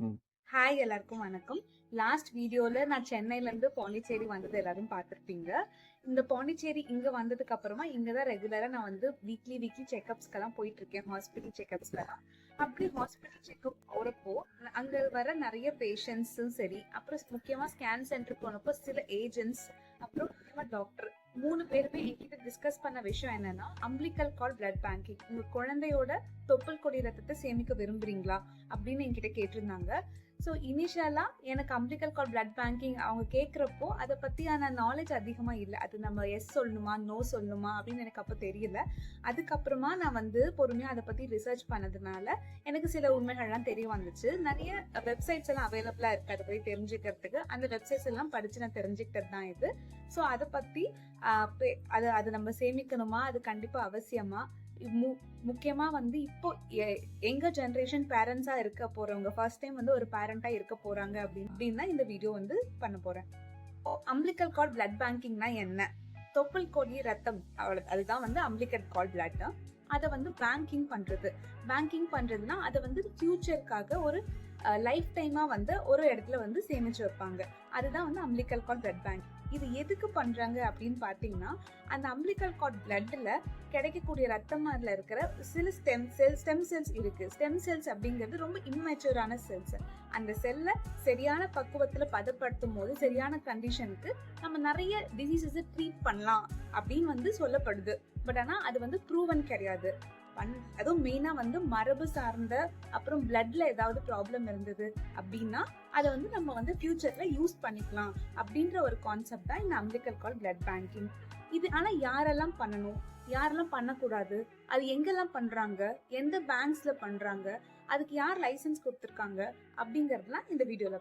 ம். ஹாய், எல்லாருக்கும் வணக்கம். லாஸ்ட் வீடியோல நான் சென்னையில இருந்து பாண்டிச்சேரி வந்தது எல்லாரும் பார்த்திருப்பீங்க. இந்த பாண்டிச்சேரி இங்க வந்ததுக்கு அப்புறமா இங்கதான் ரெகுலரா நான் வந்து வீக்லி செக்அப்ஸ்க்கெல்லாம் போயிட்டு இருக்கேன். ஹாஸ்பிட்டல் செக்அப்ஸ்க்கெல்லாம் அப்படி ஹாஸ்பிட்டல் செக்அப் போறப்போ அங்க வர நிறைய பேஷண்ட்ஸும் சரி, அப்புறம் முக்கியமா ஸ்கேன் சென்டர் போனப்போ சில ஏஜென்ட்ஸ், அப்புறம் முக்கியமா டாக்டர் 3 பேருமே என்கிட்ட டிஸ்கஸ் பண்ண விஷயம் என்னன்னா, அம்பிளிக்கல் கார்ட் பிளட் பேங்கிங். உங்க குழந்தையோட தொப்புள் கொடி ரத்தத்தை சேமிக்க விரும்புறீங்களா அப்படின்னு என்கிட்ட கேட்டிருந்தாங்க. ஸோ இனிஷியலா எனக்கு அம்பிளிக்கல் கார்ட் பிளட் பேங்கிங் அவங்க கேட்குறப்போ அதை பத்தியான நாலேஜ் அதிகமா இல்லை. அது நம்ம எஸ் சொல்லணுமா நோ சொல்லணுமா அப்படின்னு எனக்கு அப்போ தெரியல. அதுக்கப்புறமா நான் வந்து பொறுமையா அதை பத்தி ரிசர்ச் பண்ணதுனால எனக்கு சில உண்மைகள்லாம் தெரிய வந்துச்சு. நிறைய வெப்சைட்ஸ் எல்லாம் அவைலபிளா இருக்கு அதை பத்தி தெரிஞ்சுக்கிறதுக்கு. அந்த வெப்சைட்ஸ் எல்லாம் படிச்சு நான் தெரிஞ்சுக்கிட்டது தான் இது. ஸோ அதை பத்தி அது நம்ம சேமிக்கணுமா, அது கண்டிப்பா அவசியமா, முக்கியமா வந்து இப்போ எங்க ஜெனரேஷன் பேரண்ட்ஸா இருக்க போறவங்க, ஃபர்ஸ்ட் டைம் வந்து ஒரு பேரண்டா இருக்க போறாங்க அப்படின்னா இந்த வீடியோ வந்து பண்ண போறேன். அம்பிளிக்கல் கார்ட் பிளட் பேங்கிங்னா என்ன? தொப்புள் கொடி ரத்தம், அதுதான் வந்து அம்பிளிக்கல் கார்ட் பிளட். அதை வந்து பேங்கிங் பண்றதுன்னா அதை வந்து ஃபியூச்சருக்காக ஒரு லைஃப் டைமா வந்து ஒரு இடத்துல வந்து சேமிச்சு வைப்பாங்க. அதுதான் வந்து அம்பிளிக்கல் கார்ட் பிளட் பேங்க். இது எதுக்கு பண்றாங்க அப்படின்னு பாத்தீங்கன்னா, அந்த அம்பிளிக்கல் கார்ட் பிளட்ல கிடைக்கக்கூடிய ரத்தமால இருக்கிற சில ஸ்டெம் செல்ஸ் இருக்கு. ஸ்டெம் செல்ஸ் அப்படிங்கிறது ரொம்ப இம்மெச்சூரான செல்ஸ். அந்த செல்லை சரியான பக்குவத்துல பதப்படுத்தும் போது சரியான கண்டிஷனுக்கு நம்ம நிறைய டிசீசஸ் ட்ரீட் பண்ணலாம் அப்படின்னு வந்து சொல்லப்படுது. பட் ஆனா அது வந்து ப்ரூவன் கிடையாது. அதுவும் மெயினா வந்து மரபு சார்ந்த, அப்புறம் பிளட்ல ஏதாவது ப்ராப்ளம் இருந்தது அப்படின்னா அதை வந்து நம்ம வந்து ஃபியூச்சர்ல யூஸ் பண்ணிக்கலாம் அப்படின்ற ஒரு கான்செப்ட் தான் இந்த அம்பிளிக்கல் கார்ட் பிளட் பேங்கிங். இது ஆனா யாரெல்லாம் பண்ணணும், யாரெல்லாம் பண்ணக்கூடாது, அது எங்கெல்லாம் பண்றாங்க, எந்த பேங்க்ஸ்ல பண்றாங்க, அதுக்கு யார் லைசன்ஸ் கொடுத்துருக்காங்க அப்படிங்கறதுலாம் இந்த வீடியோல.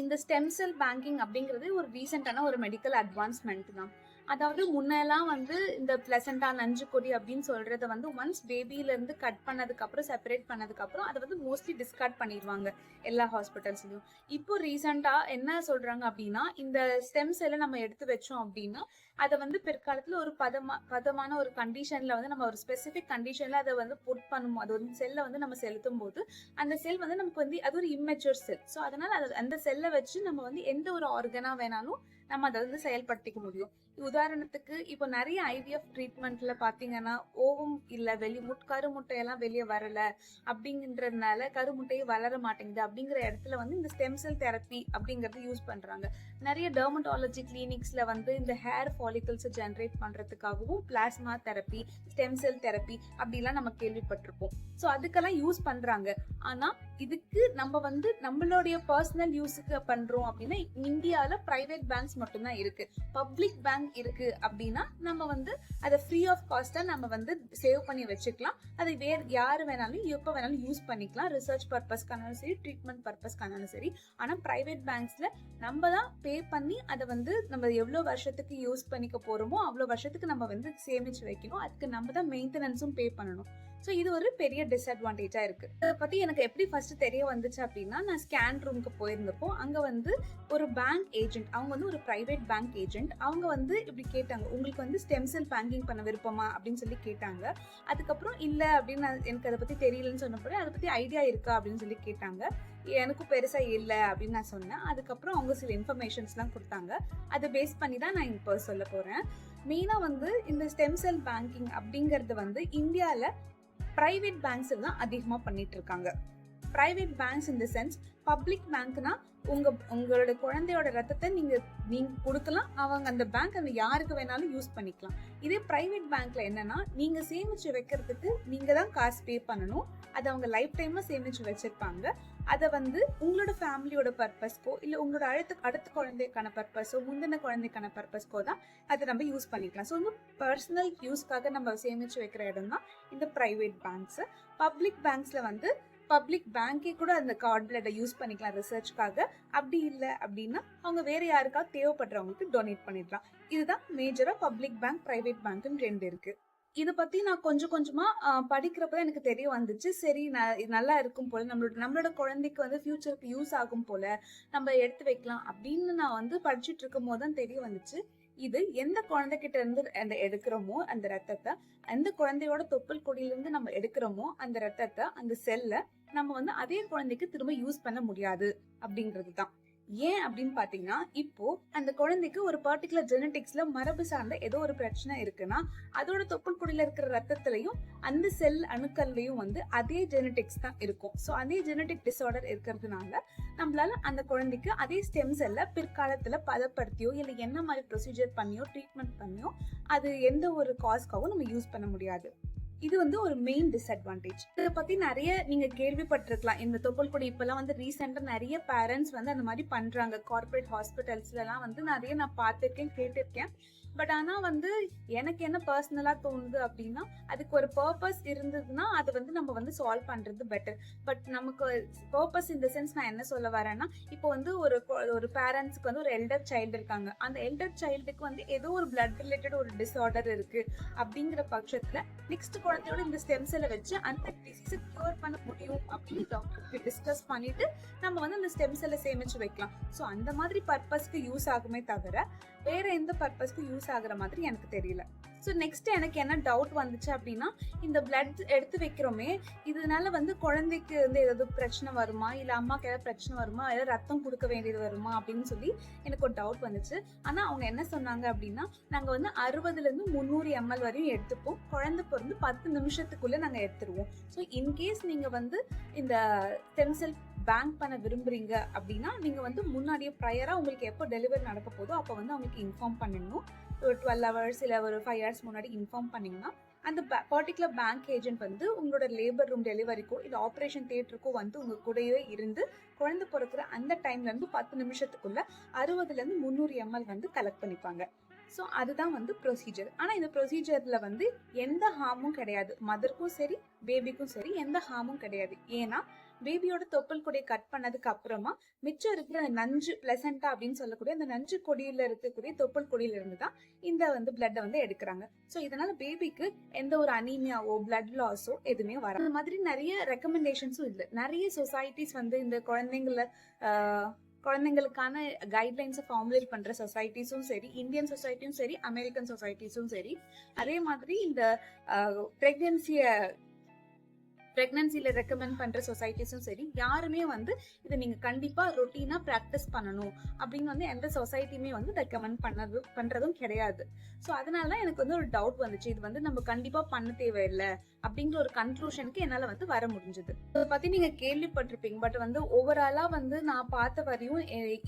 இந்த ஸ்டெம் செல் பேங்கிங் அப்படிங்கிறது ஒரு ரீசெண்டான ஒரு மெடிக்கல் அட்வான்ஸ்மெண்ட் தான். அதாவது முன்னெல்லாம் வந்து இந்த பிளசண்டா நஞ்சு கொடி அப்படின்னு சொல்றத வந்து ஒன்ஸ் பேபில இருந்து கட் பண்ணதுக்கு அப்புறம் செப்பரேட் பண்ணதுக்கு அப்புறம் அதை வந்து மோஸ்ட்லி டிஸ்கார்ட் பண்ணிடுவாங்க எல்லா ஹாஸ்பிட்டல்ஸ்லயும். இப்போ ரீசெண்டா என்ன சொல்றாங்க அப்படின்னா, இந்த ஸ்டெம் செல்லை நம்ம எடுத்து வச்சோம் அப்படின்னா அதை வந்து பிற்காலத்துல ஒரு பதமான ஒரு கண்டிஷன்ல வந்து நம்ம ஒரு ஸ்பெசிபிக் கண்டிஷன்ல அதை வந்து புட் பண்ணும், அது ஒரு செல்லை வந்து நம்ம செலுத்தும் போது அந்த செல் வந்து நமக்கு வந்து அது ஒரு இம்மெச்சூர் செல். ஸோ அதனால அந்த செல்லை வச்சு நம்ம வந்து எந்த ஒரு ஆர்கனா வேணாலும் நம்ம அதை வந்து செயல்படுத்திக்க முடியும். உதாரணத்துக்கு இப்போ நிறைய ஐவிஎஃப் ட்ரீட்மெண்ட்ல பாத்தீங்கன்னா, ஓவம் இல்ல, கருமுட்டையெல்லாம் வெளியே வரல அப்படிங்கறதுனால கருமுட்டையே வளர மாட்டேங்குது அப்படிங்கிற இடத்துல வந்து இந்த ஸ்டெம் செல் தெரப்பி அப்படிங்கறது யூஸ் பண்றாங்க. நிறைய டெர்மட்டாலஜி கிளினிக்ஸ்ல வந்து இந்த ஹேர் ஃபாலிகல்ஸ் ஜெனரேட் பண்றதுக்காகவும் plasma therapy, stem cell therapy அப்படிலாம் நம்ம கேள்விப்பட்டிருப்போம். ஸோ அதுக்கெல்லாம் யூஸ் பண்றாங்க. ஆனா இதுக்கு நம்ம வந்து நம்மளுடைய பர்சனல் யூஸுக்கு பண்றோம் அப்படின்னா இந்தியால பிரைவேட் பேங்க்ஸ் மட்டும்தான் இருக்கு. பப்ளிக் பேங்க் இருக்கு அப்படின்னா நம்ம வந்து அதை ஃப்ரீ ஆஃப் காஸ்டா நம்ம வந்து சேவ் பண்ணி வச்சுக்கலாம். அதை வேற யாரு வேணாலும் எப்ப வேணாலும் யூஸ் பண்ணிக்கலாம். ரிசர்ச் பர்பஸ்க்கானாலும் சரி, ட்ரீட்மெண்ட் பர்பஸ்க்கானாலும் சரி. ஆனா பிரைவேட் பேங்க்ஸ்ல நம்ம தான் பே பண்ணி அதை வந்து நம்ம எவ்வளவு வருஷத்துக்கு யூஸ் பண்ணிக்க போறோமோ அவ்வளவு வருஷத்துக்கு நம்ம வந்து சேமிச்சு வைக்கணும். அதுக்கு நம்ம தான் மெயின்டெனன்ஸும் பே பண்ணணும். ஸோ இது ஒரு பெரிய டிஸ்அட்வான்டேஜா இருக்கு. இதை பத்தி எனக்கு எப்படி ஃபர்ஸ்ட் தெரிய வந்துச்சு அப்படின்னா, நான் ஸ்கேன் ரூமுக்கு போயிருந்தப்போ அங்க வந்து ஒரு பேங்க் ஏஜென்ட், அவங்க வந்து ஒரு பிரைவேட் பேங்க் ஏஜென்ட், அவங்க வந்து இப்படி கேட்டாங்க, உங்களுக்கு வந்து ஸ்டெம் செல் பேங்கிங் பண்ண விருப்பமா அப்படின்னு சொல்லி கேட்டாங்க. அதுக்கப்புறம் இல்ல அப்படின்னு எனக்கு அதை பத்தி தெரியலன்னு சொன்னப்போ அதை பத்தி ஐடியா இருக்கா அப்படின்னு சொல்லி கேட்டாங்க. எனக்கும் பெருசா இல்ல அப்படின்னு நான் சொன்னேன். அதுக்கப்புறம் அவங்க சில இன்ஃபர்மேஷன்ஸ் எல்லாம் கொடுத்தாங்க. அதை பேஸ் பண்ணி தான் நான் இப்போ சொல்ல போறேன். மெயினா வந்து இந்த ஸ்டெம் செல் பேங்கிங் அப்படிங்கறது வந்து இந்தியால பிரைவேட் பேங்க்ஸ் தான் அதிகமா பண்ணிட்டு இருக்காங்க. Private banks in the sense, public பேங்க்னா உங்களோட குழந்தையோட ரத்தத்தை நீங்க கொடுக்கலாம், அவங்க அந்த பேங்க் அந்த யாருக்கு வேணாலும் யூஸ் பண்ணிக்கலாம். இதே பிரைவேட் பேங்க்ல என்னன்னா, நீங்க சேமிச்சு வைக்கிறதுக்கு நீங்க தான் காசு பே பண்ணணும். அதை அவங்க லைஃப் டைமா சேமிச்சு வச்சிருப்பாங்க. அதை வந்து உங்களோட ஃபேமிலியோட பர்பஸ்க்கோ இல்ல உங்களோட அடுத்த குழந்தைக்கான பர்பஸோ முந்தின குழந்தைக்கான பர்பஸ்க்கோ தான் அதை நம்ம யூஸ் பண்ணிக்கலாம். ஸோ பர்சனல் யூஸ்க்காக நம்ம சேமிச்சு வைக்கிற இடம் தான் இந்த பிரைவேட் பேங்க்ஸ். பப்ளிக் பேங்க்ஸ்ல வந்து பப்ளிக் பேங்கே கூட அந்த கார்ட் பிளட்டை யூஸ் பண்ணிக்கலாம் ரிசர்ச்காக. அப்படி இல்லை அப்படின்னா அவங்க வேற யாருக்காவது தேவைப்படுறவங்களுக்கு டொனேட் பண்ணிடலாம். இதுதான் மேஜரா பப்ளிக் பேங்க், பிரைவேட் பேங்க்னு ரெண்டு இருக்கு. இதை பத்தி நான் கொஞ்சம் கொஞ்சமா படிக்கிறப்ப எனக்கு தெரிய வந்துச்சு. சரி, நல்லா இருக்கும் போல, நம்மளோட குழந்தைக்கு வந்து ஃபியூச்சருக்கு யூஸ் ஆகும் போல, நம்ம எடுத்து வைக்கலாம் அப்படின்னு நான் வந்து படிச்சுட்டு இருக்கும் போது தான் தெரிய வந்துச்சு. இது எந்த குழந்தைகிட்ட இருந்து எடுக்கிறோமோ அந்த ரத்தத்தை, எந்த குழந்தையோட தொப்புள் கொடியிலிருந்து நம்ம எடுக்கிறோமோ அந்த ரத்தத்தை, அந்த செல்லை நம்ம வந்து அதே குழந்தைக்கு திரும்ப யூஸ் பண்ண முடியாது அப்படின்றதுதான். ஏன் அப்படின்னு பாத்தீங்கன்னா, இப்போ அந்த குழந்தைக்கு ஒரு பர்டிகுலர் ஜெனடிக்ஸ்ல மரபு சார்ந்த ஏதோ ஒரு பிரச்சனை இருக்குன்னா, அதோட தொப்புள் கொடியில இருக்கிற ரத்தத்திலையும் அந்த செல் அணுக்கள்லயும் வந்து அதே ஜெனடிக்ஸ் தான் இருக்கும். சோ அதே ஜெனடிக் டிசார்டர் இருக்கிறதுனால நம்மளால அந்த குழந்தைக்கு அதே ஸ்டெம் செல்ல பிற்காலத்துல பதப்படுத்தியோ இல்ல என்ன மாதிரி ப்ரொசீஜர் பண்ணியோ ட்ரீட்மெண்ட் பண்ணியோ அது எந்த ஒரு காஸ்க்காகவும் நம்ம யூஸ் பண்ண முடியாது. இது வந்து ஒரு மெயின் டிஸ்அட்வான்டேஜ். இதை பத்தி நிறைய நீங்க கேள்விப்பட்டிருக்கலாம். இந்த தொப்புள் கொடி இப்பெல்லாம் வந்து ரீசெண்டா நிறைய பேரண்ட்ஸ் வந்து அந்த மாதிரி பண்றாங்க. கார்பரேட் ஹாஸ்பிட்டல்ஸ்ல எல்லாம் வந்து நிறைய நான் பார்த்திருக்கேன், கேட்டிருக்கேன். பட் ஆனா வந்து எனக்கு என்ன பர்சனலா தோணுது அப்படின்னா, அதுக்கு ஒரு பர்பஸ் இருந்ததுன்னா அது வந்து நம்ம வந்து சால்வ் பண்றது பெட்டர். பட் நமக்கு பர்பஸ் இந்த சென்ஸ் நான் என்ன சொல்ல வரேன்னா, இப்போ வந்து ஒரு பேரண்ட்ஸ்க்கு வந்து ஒரு எல்டர் சைல்டு இருக்காங்க. அந்த எல்டர் சைல்டுக்கு வந்து ஏதோ ஒரு பிளட் ரிலேட்டட் ஒரு டிசார்டர் இருக்கு அப்படிங்கிற பட்சத்துல நெக்ஸ்ட் குழந்தையோட இந்த ஸ்டெம் செல்லை வச்சு அந்த டிசீஸை கியூர் பண்ண முடியும் அப்படின்னு டாக்டர் டிஸ்கஸ் பண்ணிட்டு நம்ம வந்து அந்த ஸ்டெம் செல்லை சேமிச்சு வைக்கலாம். ஸோ அந்த மாதிரி பர்பஸ்க்கு யூஸ் ஆகுமே தவிர வேற எந்த பர்பஸ்க்கு யூஸ் ஆகுற மாதிரி எனக்கு தெரியல. ஸோ நெக்ஸ்ட் எனக்கு என்ன டவுட் வந்துச்சு அப்படின்னா, இந்த பிளட் எடுத்து வைக்கிறோமே, இதனால வந்து குழந்தைக்கு வந்து ஏதாவது பிரச்சனை வருமா, இல்ல அம்மாக்கு ஏதாவது பிரச்சனை வருமா, ஏதாவது ரத்தம் கொடுக்க வேண்டியது வருமா அப்படின்னு சொல்லி எனக்கு ஒரு டவுட் வந்துச்சு. ஆனா அவங்க என்ன சொன்னாங்க அப்படின்னா, நாங்க வந்து 60ல இருந்து 300 ml வரையும் எடுத்துப்போம். குழந்தை பிறந்து 10 நிமிஷத்துக்குள்ள நாங்க எடுத்துருவோம். ஸோ இன்கேஸ் நீங்க வந்து இந்த ஸ்டெம் செல் பேங்க் பண்ண விரும்புறீங்க அப்படின்னா, நீங்க வந்து முன்னாடியே ப்ரையரா உங்களுக்கு எப்போ டெலிவரி நடக்க போதோ அப்போ வந்து அவங்களுக்கு இன்ஃபார்ம் பண்ணிடணும். ஒரு 12 hours இல்ல ஒரு 5 hours முன்னாடி இன்ஃபார்ம் பண்ணீங்கன்னா அந்த பர்டிகுலர் பேங்க் ஏஜென்ட் வந்து உங்களோட லேபர் ரூம் டெலிவரிக்கோ இல்ல ஆப்ரேஷன் தியேட்டருக்கோ வந்து உங்க கூடவே இருந்து குழந்தை பிறக்கிற அந்த டைம்ல இருந்து 10 நிமிஷத்துக்குள்ள 60ல இருந்து 300 ml வந்து கலெக்ட் பண்ணிப்பாங்க. ஸோ அதுதான் வந்து ப்ரொசீஜர். ஆனால் இந்த ப்ரொசீஜரில் வந்து எந்த ஹார்மும் கிடையாது. மதருக்கும் சரி பேபிக்கும் சரி எந்த ஹார்மும் கிடையாது. ஏன்னா பேபியோட தொப்புள் கொடியை கட் பண்ணதுக்கு அப்புறமா மிச்சம் இருக்கிற நஞ்சு பிளசண்டா அப்படின்னு சொல்லக்கூடிய அந்த நஞ்சு கொடியில இருக்கக்கூடிய தொப்புள் கொடியில இருந்து தான் இந்த வந்து பிளட்டை வந்து எடுக்கிறாங்க. ஸோ இதனால பேபிக்கு எந்த ஒரு அனீமியாவோ பிளட் லாஸோ எதுவுமே வராது. அந்த மாதிரி நிறைய ரெக்கமெண்டேஷன்ஸும் இல்லை. நிறைய சொசைட்டிஸ் வந்து இந்த குழந்தைங்களுக்கான கைட்லைன்ஸை ஃபார்முலேட் பண்ற சொசைட்டிஸும் சரி, இந்தியன் சொசைட்டியும் சரி, அமெரிக்கன் சொசைட்டிஸும் சரி, அதே மாதிரி இந்த பிரெக்னன்சில ரெக்கமெண்ட் பண்ற சொசைட்டிஸும் சரி, யாருமே வந்து இதை நீங்க கண்டிப்பா ரொட்டீனா பிராக்டிஸ் பண்ணணும் அப்படின்னு வந்து எந்த சொசைட்டியுமே வந்து ரெக்கமெண்ட் பண்றதும் கிடையாது. ஸோ அதனால எனக்கு வந்து ஒரு டவுட் வந்துச்சு, இது வந்து நம்ம கண்டிப்பா பண்ண தேவையில்லை அப்படிங்கிற ஒரு கன்க்ளூஷனுக்கு என்னால வந்து வர முடிஞ்சது. இதை பத்தி நீங்க கேள்விப்பட்டிருப்பீங்க. பட் வந்து ஓவராலா வந்து நான் பார்த்த வரையும்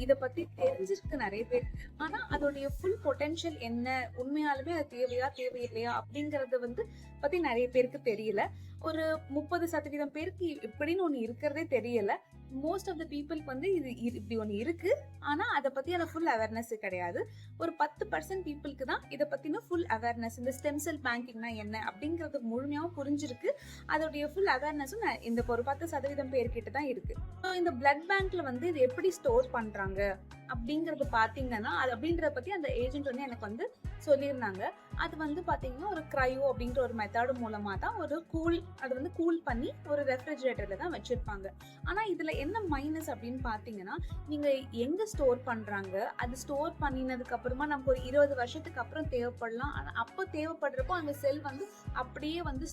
இதை பத்தி தெரிஞ்சிருக்கு நிறைய பேர். ஆனா அதோடைய ஃபுல் பொட்டென்ஷியல் என்ன, உண்மையாலுமே அது தேவையா தேவையில்லையா அப்படிங்கறத வந்து பத்தி நிறைய பேருக்கு தெரியல. ஒரு 30% பேருக்கு இப்படின்னு ஒண்ணு இருக்கிறதே தெரியல. மோஸ்ட் ஆஃப் த பீப்புளுக்கு வந்து இது இப்படி ஒண்ணு இருக்கு, ஆனா அதை பத்தியான ஃபுல் அவேர்னஸ் கிடையாது. ஒரு 10% பீப்புளுக்கு தான் இதை பத்தின ஃபுல் அவேர்னஸ், இந்த ஸ்டெம் செல் பேங்கிங்னா என்ன அப்படிங்கறது முழுமையாவும் புரிஞ்சிருக்கு. அதோடைய ஃபுல் அவேர்னஸும் இந்த ஒரு 10% பேர்கிட்ட தான் இருக்கு. இந்த பிளட் பேங்க்ல வந்து இது எப்படி ஸ்டோர் பண்றாங்க அப்படிங்கறது பாத்தீங்கன்னா, அது அப்படின்றத பத்தி அந்த ஏஜென்ட் வந்து எனக்கு வந்து சொல்லியிருந்தாங்க. அது வந்து பாத்தீங்கன்னா ஒரு கிரையோ அப்படின்ற ஒரு மெத்தட் மூலமா தான் அது வந்து கூல் பண்ணி ஒரு ரெஃப்ரிஜரேட்டர்ல தான் வச்சிருப்பாங்க. ஆனா இதுல என்ன மைனஸ் அப்படின்னு பாத்தீங்கன்னா, நீங்க எங்க ஸ்டோர் பண்றாங்க, அது ஸ்டோர் பண்ணினதுக்கு அப்புறமா நமக்கு ஒரு 20 வருஷத்துக்கு அப்புறம் தேவைப்படலாம். ஆனா அப்போ தேவைப்படுறப்போ அந்த செல் வந்து அப்படியே வந்து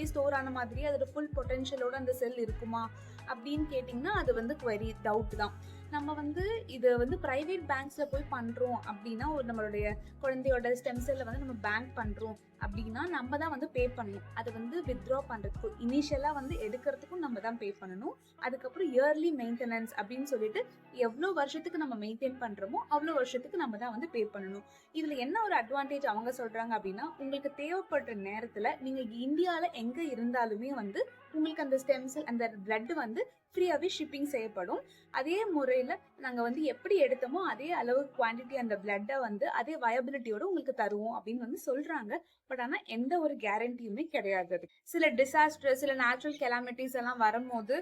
ஸ்டோர் ஆன மாதிரியே அதோட ஃபுல் பொட்டென்ஷியலோட அந்த செல் இருக்குமா அப்படின்னு கேட்டீங்கன்னா அது வந்து குவெரி டவுட் தான். நம்ம வந்து இது வந்து பிரைவேட் பேங்க்ஸ்ல போய் பண்றோம் அப்படின்னா, ஒரு நம்மளுடைய குழந்தையோட ஸ்டெம் செல்ல வந்து நம்ம பேங்க் பண்றோம் அப்படின்னா நம்ம தான் வந்து பே பண்ணணும். அதை வந்து வித்ட்ரா பண்றதுக்கும் இனிஷியலா வந்து எடுக்கிறதுக்கும் நம்ம தான் பே பண்ணணும். அதுக்கப்புறம் இயர்லி மெயின்டெனன்ஸ் அப்படின்னு சொல்லிட்டு எவ்வளவு வருஷத்துக்கு நம்ம மெயின்டைன் பண்றோமோ அவ்வளவு வருஷத்துக்கு நம்ம தான் வந்து பே பண்ணணும். இதுல என்ன ஒரு அட்வான்டேஜ் அவங்க சொல்றாங்க அப்படின்னா, உங்களுக்கு தேவைப்படுற நேரத்துல நீங்க இந்தியால எங்க இருந்தாலுமே வந்து உங்களுக்கு அந்த ஸ்டெம் செல் அந்த பிளட் வந்து ஃப்ரீயாவே ஷிப்பிங் செய்யப்படும். அதே முறையில நாங்க வந்து எப்படி எடுத்தோமோ அதே அளவு குவான்டிட்டி அந்த பிளட்டை வந்து அதே வயபிலிட்டியோட உங்களுக்கு தருவோம் அப்படின்னு வந்து சொல்றாங்க. பட் ஆனா எந்த ஒரு கேரண்டியுமே கிடையாது. சில டிசாஸ்டர், சில நேச்சுரல் கெலாமிட்டிஸ் எல்லாம் வரும்போது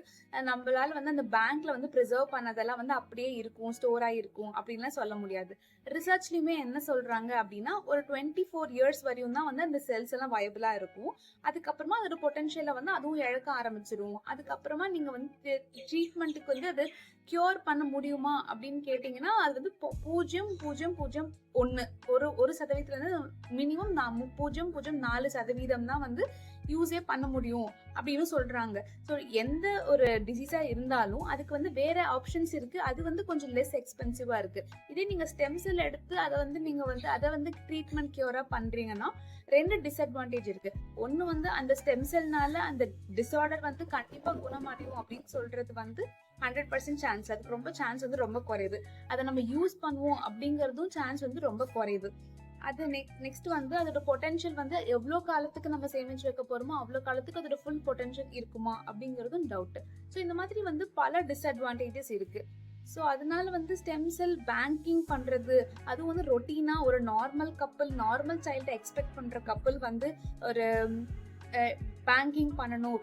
நம்மளால வந்து அந்த பேங்க்ல வந்து ப்ரிசர்வ் பண்ணதெல்லாம் வந்து அப்படியே இருக்கும், ஸ்டோர் ஆகிருக்கும் அப்படின்லாம் சொல்ல முடியாது. ரிசர்ச்லயுமே என்ன சொல்றாங்க அப்படின்னா, ஒரு 24 இயர்ஸ் வரையும் தான் வந்து அந்த செல்ஸ் எல்லாம் வயபிளா இருக்கும். அதுக்கப்புறமா அதோட பொட்டன்ஷியலை வந்து அதுவும் இழக்க ஆரம்பிச்சிடும். அதுக்கப்புறமா நீங்க வந்து ட்ரீட்மெண்ட்டுக்கு வந்து அது கியூர் பண்ண முடியுமா அப்படின்னு கேட்டீங்கன்னா, அது வந்து 0.001% மினிமம் 0.04% தான் வந்து யூஸே பண்ண முடியும் அப்படின்னு சொல்றாங்க. ஸோ எந்த ஒரு டிசீஸா இருந்தாலும் அதுக்கு வந்து வேற ஆப்ஷன்ஸ் இருக்கு. அது வந்து கொஞ்சம் லெஸ் எக்ஸ்பென்சிவா இருக்கு. இதே நீங்க ஸ்டெம் செல் எடுத்து அதை வந்து நீங்க வந்து அதை வந்து ட்ரீட்மெண்ட் கியூரா பண்றீங்கன்னா 2 டிஸ்அட்வான்டேஜ் இருக்கு. ஒன்னு வந்து அந்த ஸ்டெம் செல்னால அந்த டிசார்டர் வந்து கண்டிப்பா குணமடையும் அப்படின்னு சொல்றது வந்து 100% சான்ஸ். அதுக்கு ரொம்ப சான்ஸ் வந்து ரொம்ப குறையுது. அதை நம்ம யூஸ் பண்ணுவோம் அப்படிங்கறதும் சான்ஸ் வந்து ரொம்ப குறையுது. அது நெக்ஸ்ட் வந்து அதோட பொட்டன்ஷியல் வந்து எவ்வளவு காலத்துக்கு நம்ம சேமிச்சு வைக்க போறோமோ அவ்வளவு காலத்துக்கு அதோட ஃபுல் பொட்டன்ஷியல் இருக்குமா அப்படிங்கறதும் டவுட். ஸோ இந்த மாதிரி வந்து பல டிஸ்அட்வான்டேஜஸ் இருக்கு. ஸோ அதனால வந்து ஸ்டெம் செல் பேங்கிங் பண்றது அது வந்து ரொட்டீனா ஒரு நார்மல் கப்பல், நார்மல் சைல்டு எக்ஸ்பெக்ட் பண்ற கப்பல் வந்து ஒரு பேங்கிங் பண்ணணும்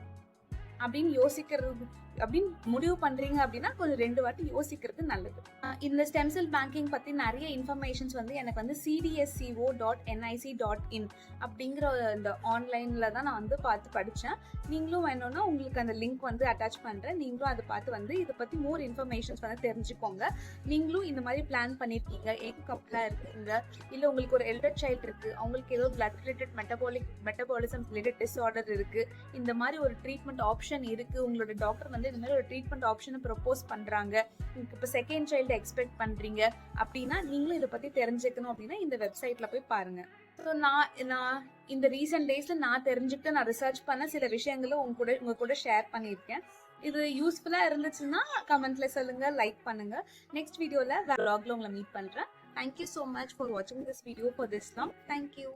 அப்படின்னு யோசிக்கிறது அப்படின்னு முடிவு பண்றீங்க அப்படின்னா கொஞ்சம் 2 வாட்டி யோசிக்கிறது நல்லது. இந்த ஸ்டெம் செல் பேங்கிங் பத்தி நிறைய இன்ஃபர்மேஷன்ஸ் வந்து எனக்கு வந்து cdsco.nic.in அப்படிங்கிற இந்த ஆன்லைன்ல தான் நான் வந்து பார்த்து படிச்சேன். நீங்களும் வேணும்னா உங்களுக்கு அந்த லிங்க் வந்து அட்டாச் பண்றேன். நீங்களும் அதை பார்த்து வந்து இதை பத்தி மோர் இன்ஃபர்மேஷன்ஸ் வந்து தெரிஞ்சுக்கோங்க. நீங்களும் இந்த மாதிரி பிளான் பண்ணிருக்கீங்க, எக் கப்லா இருக்கீங்க, இல்ல உங்களுக்கு ஒரு எல்டர் சைல்டு இருக்கு, அவங்களுக்கு ஏதோ blood related metabolism related disorder இருக்கு, இந்த மாதிரி ஒரு ட்ரீட்மெண்ட் ஆப்ஷன் இருக்கு, உங்களோட டாக்டர் வந்து இந்த மாதிரி ஒரு ட்ரீட்மெண்ட் ஆப்ஷனை ப்ரொபோஸ் பண்றாங்க, இப்போ செகண்ட் சைல்டு எக்ஸ்பெக்ட் பண்றீங்க அப்படின்னா நீங்களும் இதை பத்தி தெரிஞ்சுக்கணும் அப்படின்னா இந்த வெப்சைட்ல போய் பாருங்க. ஸோ நான் இந்த ரீசெண்ட் டேஸ்ல நான் தெரிஞ்சுக்கிட்டு நான் ரிசர்ச் பண்ண சில விஷயங்களை உங்க கூட ஷேர் பண்ணியிருக்கேன். இது யூஸ்ஃபுல்லா இருந்துச்சுன்னா கமெண்ட்ல சொல்லுங்க, லைக் பண்ணுங்க. நெக்ஸ்ட் வீடியோல vlogல உங்களை மீட் பண்றேன். Thank you so much for watching this video for this long. Thank you.